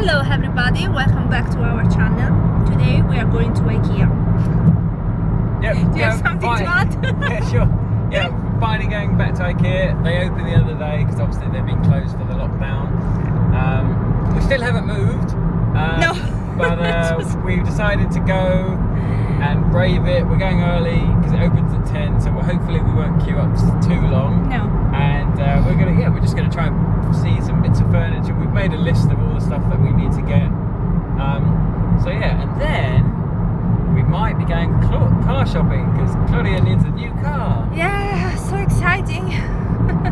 Hello everybody, welcome back to our channel. Today we are going to Ikea. Yep, Do you have something to add? Yeah, sure. Yeah, finally going back to Ikea. They opened the other day because obviously they've been closed for the lockdown. We still haven't moved. No. But we've decided to go and brave it. We're going early because it opens at 10, so hopefully we won't queue up too long. No. And we're just gonna try and see some bits of furniture. We've made a list of all the stuff that we need to get. So yeah, and then we might be going car shopping because Claudia needs a new car. Yeah, so exciting. I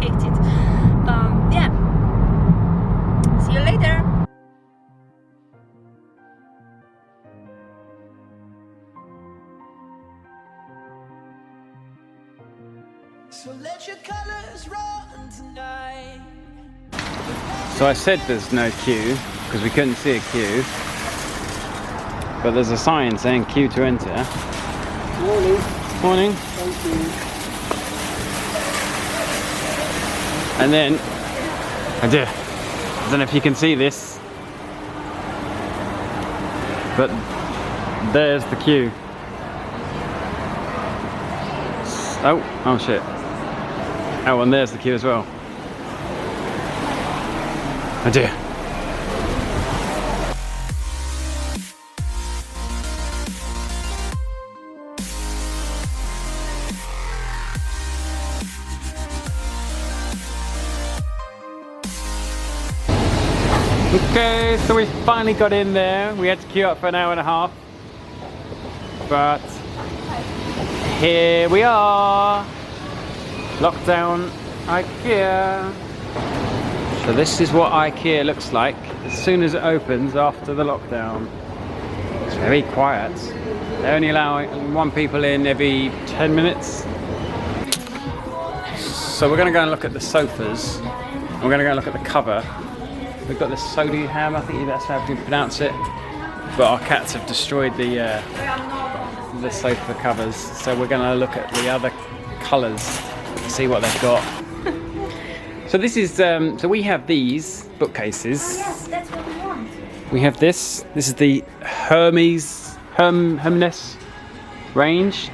hate it. Yeah. See you later. So let your colors run tonight. So I said there's no queue because we couldn't see a queue, but there's a sign saying queue to enter. Morning. Morning. Thank you. And then I don't know if you can see this, but there's the queue. Oh shit. Oh, and there's the queue as well. Oh dear. Okay, so we finally got in there. We had to queue up for an hour and a half, but here we are. Lockdown Ikea. So this is what Ikea looks like as soon as it opens after the lockdown. It's very quiet. They only allow one people in every 10 minutes. So we're going to go and look at the sofas. We're going to go and look at the cover. We've got this Sodi ham, I think that's how you pronounce it. But our cats have destroyed the sofa covers. So we're going to look at the other colours, see what they've got. So this is, so we have these bookcases. Oh, yes, that's what we want. We have this. This is the Hermes range.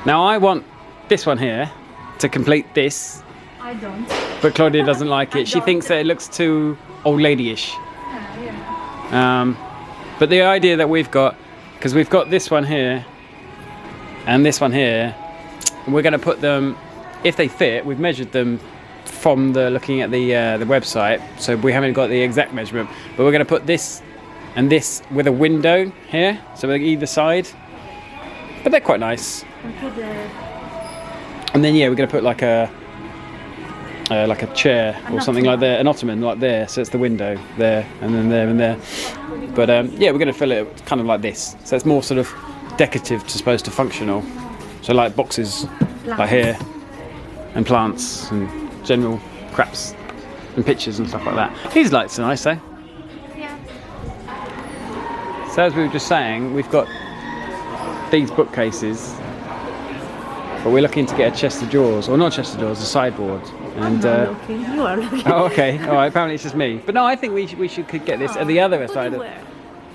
Now I want this one here to complete this. I don't. But Claudia doesn't like it. She thinks that it looks too old lady-ish. Yeah. But the idea that we've got, because we've got this one here and this one here, we're going to put them, if they fit, we've measured them from looking at the website, so we haven't got the exact measurement, but we're going to put this and this with a window here, so either side. But they're quite nice. And then yeah, we're going to put like a chair or something like that, an ottoman like there, so it's the window there and then there and there. But yeah, we're going to fill it kind of like this, so it's more sort of decorative as opposed to functional. So like boxes like here and plants and general craps and pictures and stuff like that. These lights are nice though. Yeah. So as we were just saying, we've got these bookcases, but we're looking to get a chest of drawers, or not chest of drawers, a sideboard. And I'm not looking. You are looking. oh, okay. All right. Apparently it's just me. But no, I think we could get this at the other side.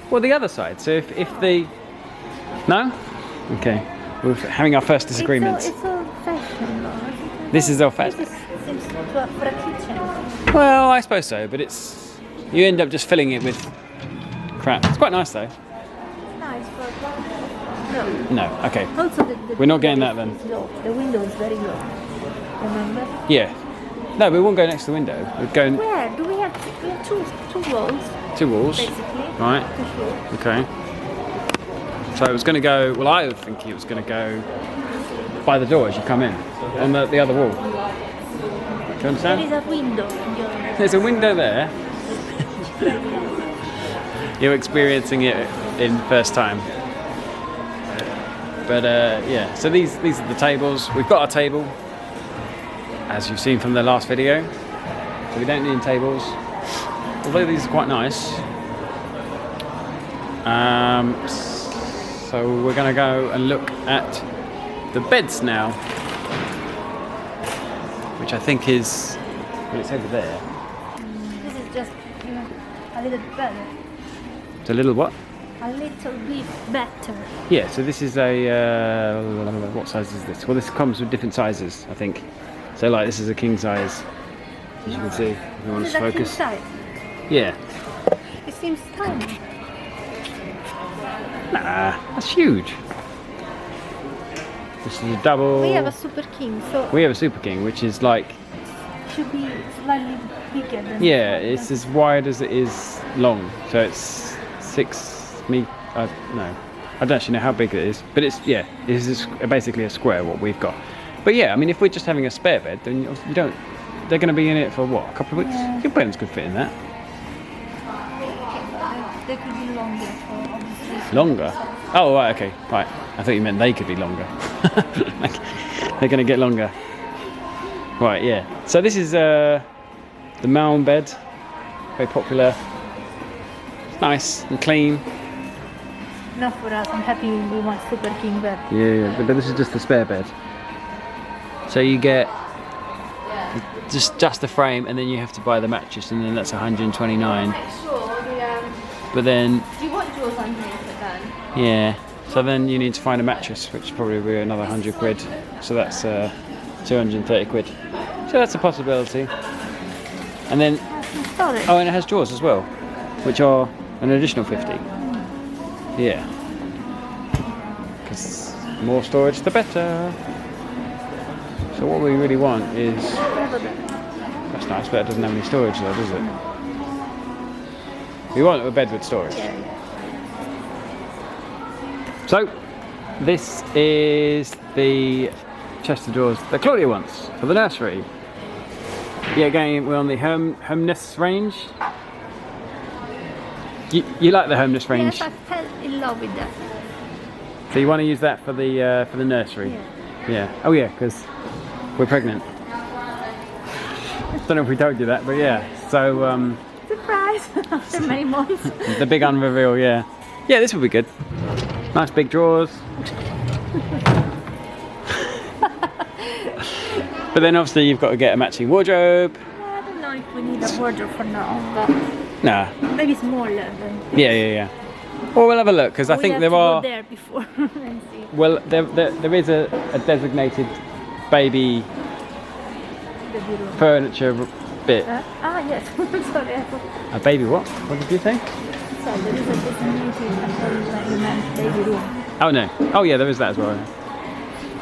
Well, the other side. So if the no, okay, we're having our first disagreements. It's old fashioned. This is old fashioned. Seems for a kitchen. Well, I suppose so, but you end up just filling it with crap. It's quite nice though. Nice for No, okay. Also, We're not getting that then. Is low. The window is very low. Remember? Yeah. No, we won't go next to the window. We're going Where do we have? We have two walls. two walls. Basically. Right. Two floors. Okay. So it was going to go. Well, I was thinking it was going to go by the door as you come in, on the other wall. Do you understand? There is a window. There's a window there. You're experiencing it in first time. But yeah, so these are the tables. We've got our table, as you've seen from the last video. So we don't need tables, although these are quite nice. So we're going to go and look at the beds now, which I think is, well, it's over there. This is just, A little better. It's a little what? A little bit better. Yeah, so this is a, what size is this? Well, this comes with different sizes, I think. So like this is a king size, as you can see, if you want Is to it a king focus. size? Yeah. It seems tiny. Nah, that's huge. This is a double. We have a super king, so We have a super king, which is like, it should be slightly bigger than yeah, it's as wide as it is long. So it's 6 meters. No, I don't actually know how big it is, but it's, yeah, this is basically a square what we've got. But yeah, I mean, if we're just having a spare bed, then you don't. They're going to be in it for what, a couple of weeks? Yeah. Your parents could fit in that. They could be longer for obviously. Longer? Oh, right, okay, right. I thought you meant they could be longer. Like, they're going to get longer. Right, yeah. So this is the mound bed, very popular. It's nice and clean. Not for us. I'm happy we want super king bed. Yeah, but this is just the spare bed. So you get just the frame, and then you have to buy the mattress, and then that's 129. Make sure the But then, do you want yours underneath it then? yeah. So then you need to find a mattress, which probably will be another 100 quid. So that's 230 quid. So that's a possibility. And then, Sorry. oh, and it has drawers as well, which are an additional 50. Yeah. Because more storage, the better. So what we really want is, that's nice, but it doesn't have any storage though, does it? We want a bed with storage. So, this is the chest of drawers that Claudia wants for the nursery. Yeah, again, we're on the homeless range. You like the homeless range? Yes, I fell in love with that. So you want to use that for the nursery? Yeah. Oh yeah, because we're pregnant. Don't know if we told you that, but yeah. So Surprise! After many months. the big unreveal, yeah. Yeah, this would be good. Nice big drawers. But then obviously you've got to get a matching wardrobe. I don't know if we need a wardrobe for now, but Nah. maybe smaller than. Yeah. Well, we'll have a look because I think have there to are. go there before and see. Well, there is a designated baby The bureau. furniture bit. Yes. Sorry, I thought. A baby what? What did you say? Sorry, there is a designated element baby room. Oh no. Oh yeah, there is that as well.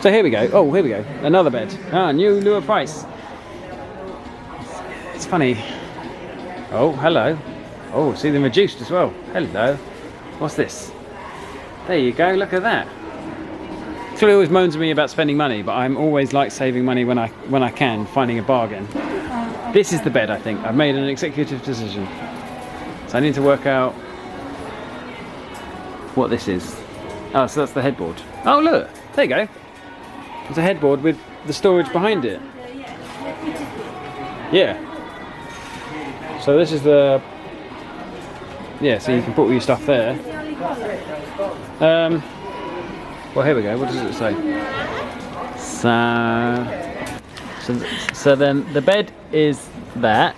So here we go. Oh, here we go. Another bed. New lower price. It's funny. Oh, hello. Oh, see them reduced as well. Hello. What's this? There you go. Look at that. Chloe always moans at me about spending money, but I'm always like saving money when I can, finding a bargain. This is the bed, I think. I've made an executive decision. So I need to work out what this is. Oh, so that's the headboard. Oh, look. There you go. It's a headboard with the storage behind it. Yeah. So this is the... Yeah, so you can put all your stuff there. Well, here we go. What does it say? So then the bed is that,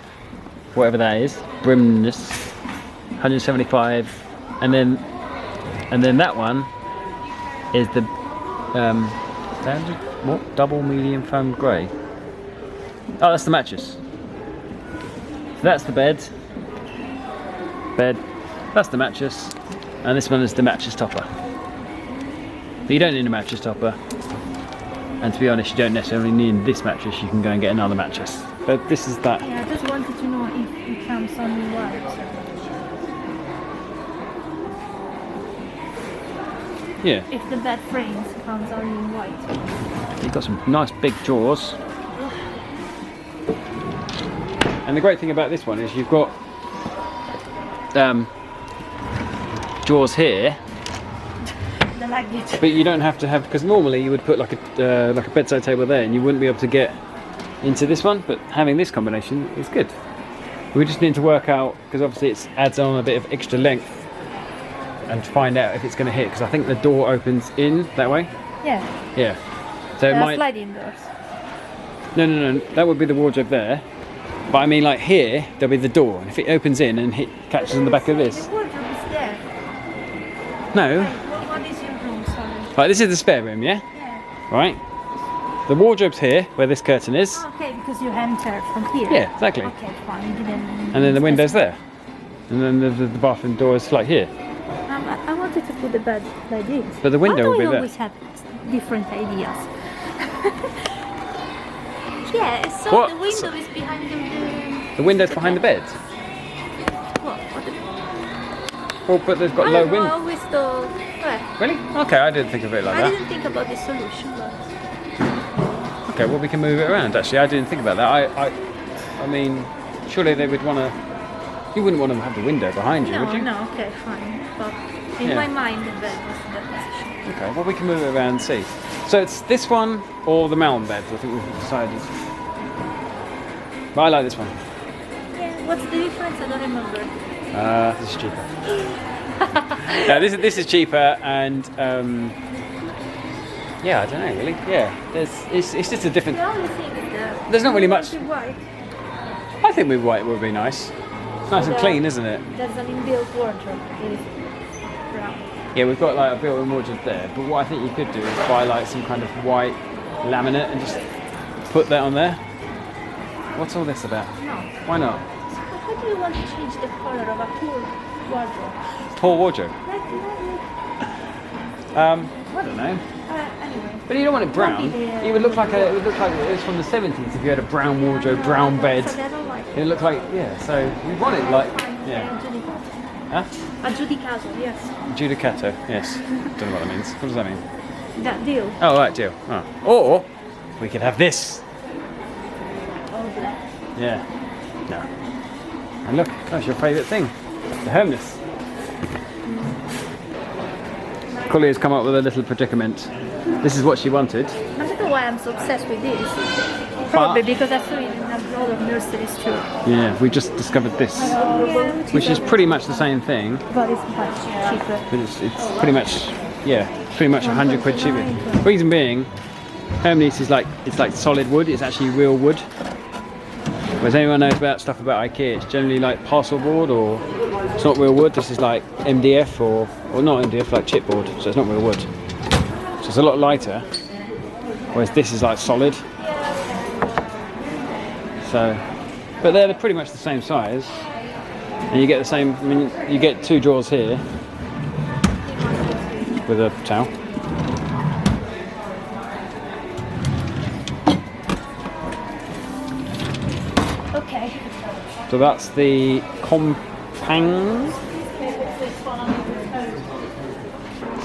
whatever that is, Brimness, 175, and then that one is the standard, what? Double medium foam grey. Oh, that's the mattress. So that's the bed. That's the mattress, and this one is the mattress topper. But you don't need a mattress topper, and to be honest, you don't necessarily need this mattress. You can go and get another mattress. But this is that. Yeah, I just wanted to know if it comes only white. Yeah. If the bed frames comes only in white. You've got some nice big drawers. And the great thing about this one is you've got drawers here, The luggage. but you don't have to have, because normally you would put like a bedside table there and you wouldn't be able to get into this one, but having this combination is good. We just need to work out, because obviously it adds on a bit of extra length, and find out if it's going to hit, because I think the door opens in that way. Yeah. Yeah. So it might... sliding doors. No. That would be the wardrobe there. But I mean, like here, there'll be the door, and if it opens in and catches on the back of this. The wardrobe is there. No. What is your room, sorry? Right, this is the spare room, yeah? Yeah. Right. The wardrobe's here, where this curtain is. Okay, because you enter from here. Yeah, exactly. Okay, fine. You didn't. And then the window's there. And then the bathroom door is like here. I wanted to put the bed like this. But the window will be we there. always have different ideas. Yeah, so What? the window is behind the... The window's behind the bed. What the... Well, but they've got I low don't know, I wind. always thought... Well, Really? Okay, I didn't think of it like I that. didn't think about this solution, but... Okay, well we can move it around. Actually, I didn't think about that. I mean, surely they would want to. You wouldn't want to have the window behind you, would you? No, okay, fine. But in Yeah. my mind, the bed was in that position. Okay, well we can move it around and see. So it's this one or the Malm beds. I think we've decided. But I like this one. Yeah, what's the difference? I don't remember. This is cheaper. Yeah, this is cheaper, and yeah, I don't know really. Yeah, it's just a different. The only thing is that... There's not really much. White. I think with white would be nice. It's nice and clean, isn't it? There's an inbuilt wardrobe. It is brown. Yeah, we've got like a built-in wardrobe there, but what I think you could do is buy like some kind of white laminate and just put that on there. What's all this about? No. Why not? How do you want to change the color of a pool wardrobe? Poor wardrobe. Like, I don't know. anyway. But you don't want it brown. It would look like it would was from the 70s if you had a brown wardrobe, brown bed. So I don't like it. It looked like so we want it like Yeah. huh? Adjudicato, yes. Judicato, yes. Don't know what that means. What does that mean? That deal. Oh right, deal. Oh. Or we could have this. All black. Yeah. No. And look, that's your favourite thing. The homeless. Collie has come up with a little predicament. This is what she wanted. I don't know why I'm so obsessed with this. Probably because I saw it in a lot of nurseries too. Yeah, we just discovered this. Which is pretty much the same thing. But it's much cheaper. But it's pretty much, yeah, pretty much 100 quid cheaper. Reason being, Hermes is like, it's like solid wood, it's actually real wood. Whereas anyone knows about stuff about Ikea, it's generally like parcel board or it's not real wood. This is like MDF or not MDF, like chipboard, so it's not real wood. So it's a lot lighter, whereas this is like solid. So, but they're pretty much the same size, and you get the same. I mean, you get two drawers here with a towel. Okay. So that's the compang.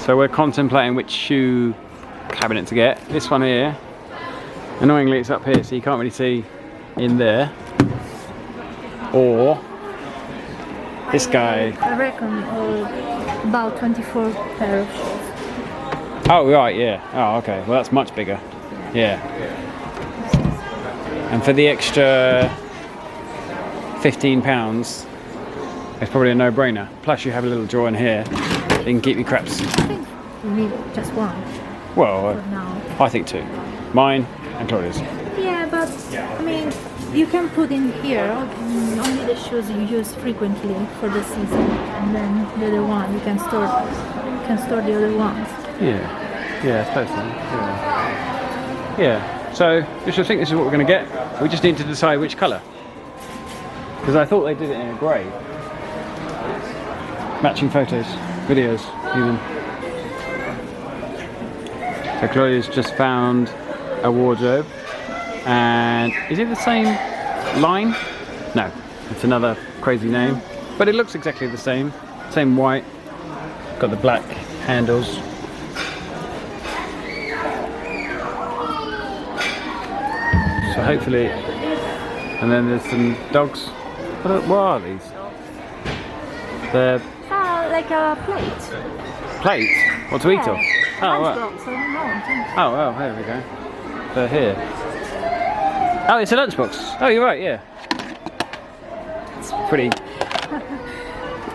So we're contemplating which shoe cabinet to get. This one here. Annoyingly, it's up here, so you can't really see in there. Or this guy. I reckon about 24 pair of shoes. Oh right, yeah. Oh okay. Well, that's much bigger. Yeah. And for the extra £15, it's probably a no-brainer. Plus, you have a little drawer in here. You can keep your craps. I think we need just one Well, for now. I think two. Mine and Claudia's. Yeah, but I mean, you can put in here only the shoes you use frequently for the season, and then the other one you can store. You can store the other ones. Yeah. Yeah, I suppose so. Yeah. Yeah. So, I think this is what we're going to get. We just need to decide which colour. Because I thought they did it in a grey. Matching photos, videos, even. So Claudia's just found a wardrobe. And is it the same line? No, it's another crazy name. But it looks exactly the same. Same white. Got the black handles. So hopefully, and then there's some dogs. What are these? They're Like a plate. plates. What to eat on? Oh, right. Lunchbox, I don't know. Oh, well, there we go. They're here. Oh, it's a lunchbox. Oh, you're right, yeah. It's pretty.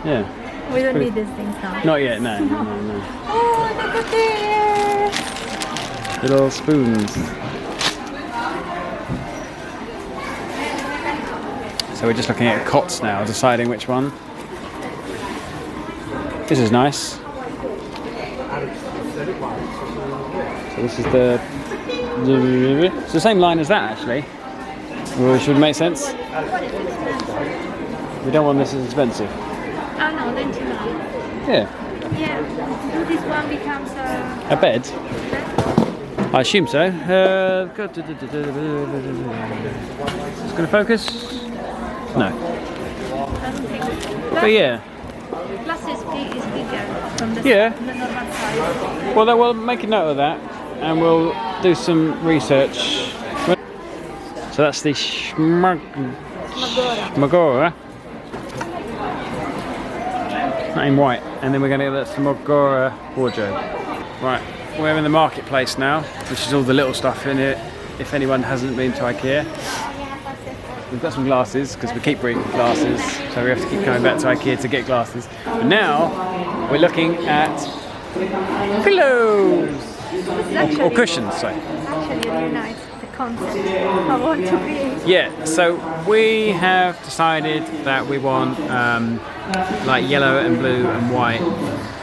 Yeah. We don't need these things now. Not yet, no. Oh, look at this! Little spoons. So we're just looking at cots now, deciding which one. This is nice. So this is it's the same line as that actually. Which would make sense. We don't want this as expensive. Oh no, don't you know? Yeah. Yeah. This one becomes A bed? I assume so. It's going to focus? No. But yeah. Plus is bigger from the normal size. Well, we'll make a note of that and we'll do some research. So that's the Smagora. Not in white. And then we're going to get that Smagora wardrobe. Right, we're in the marketplace now, which is all the little stuff in it, if anyone hasn't been to Ikea. We've got some glasses, because we keep bringing glasses, so we have to keep coming back to Ikea to get glasses. But now, we're looking at pillows! Or cushions, sorry. Actually really nice, the concept I want to create. Yeah, so we have decided that we want like yellow and blue and white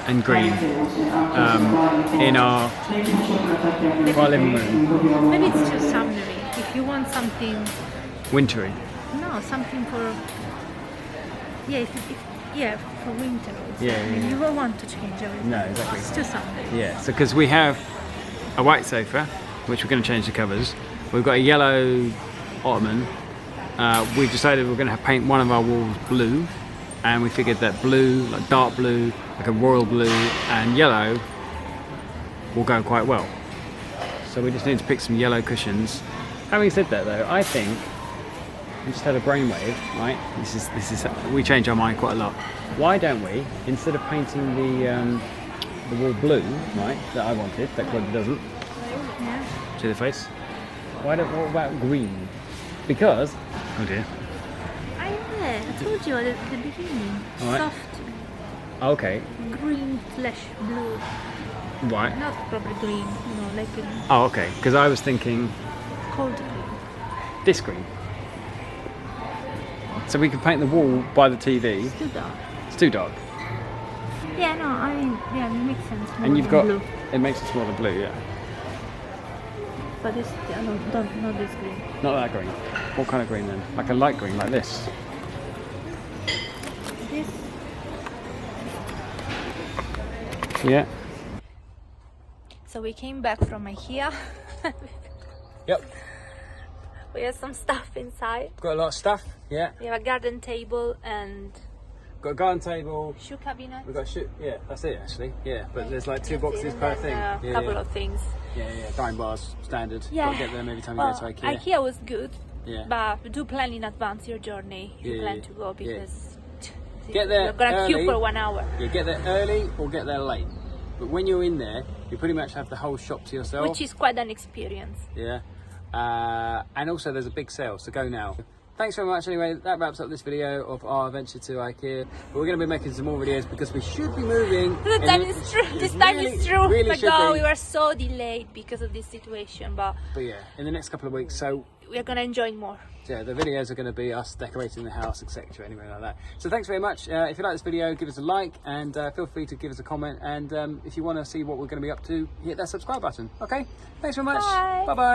and green in our living room. Maybe it's too summery. If you want something Wintry. no, something for for winter also. Yeah, I mean, you won't want to change everything. No, exactly. It's too summery. Yeah, so because we have a white sofa, which we're going to change the covers. We've got a yellow ottoman. We've decided we're going to paint one of our walls blue, and we figured that blue, like dark blue, like a royal blue, and yellow will go quite well. So we just need to pick some yellow cushions. Having said that though, I think we just had a brainwave, right? This is we change our mind quite a lot. Why don't we, instead of painting the wall blue, right, that I wanted, that Claudia doesn't, Yeah. see the face? What about green? Because, oh dear. I told you at the beginning. Alright. Soft Okay, green/blue. right. Not proper green, like a Oh, okay, because I was thinking cold green. this green. So we could paint the wall by the TV. It's too dark. It's too dark. Yeah, no, I mean, yeah, it makes sense. And you've got, blue. it makes it smaller blue, yeah. But this, not this green. Not that green. What kind of green then? Like a light green, like this. This. Yeah. So we came back from Ikea. Yep. We have some stuff inside. Got a lot of stuff. Yeah. We have a garden table and Got a garden table. shoe cabinet. We've got yeah, that's it actually. Yeah, but there's like 2 Yes, boxes and per then thing. a Yeah, couple yeah. of things. Yeah, dime bars, standard. Yeah. Got to get them every time you Well, go to Ikea. Ikea was good, Yeah. but do plan in advance your journey. You Yeah, plan yeah, to go yeah. because Get there you're gonna queue early. for 1 hour, You get there early or get there late. But when you're in there, you pretty much have the whole shop to yourself. which is quite an experience. Yeah. And also there's a big sale, so go now. Thanks very much anyway, that wraps up this video of our adventure to Ikea. But we're going to be making some more videos because we should be moving. This time is true. This time is true. Really But should no, be. we were so delayed because of this situation, but But yeah, in the next couple of weeks, so we're gonna enjoy more. yeah, the videos are going to be us decorating the house, etc. Anyway, like that. So thanks very much. If you like this video, give us a like and feel free to give us a comment. And if you want to see what we're going to be up to, hit that subscribe button. Okay, thanks very much. Bye. Bye-bye.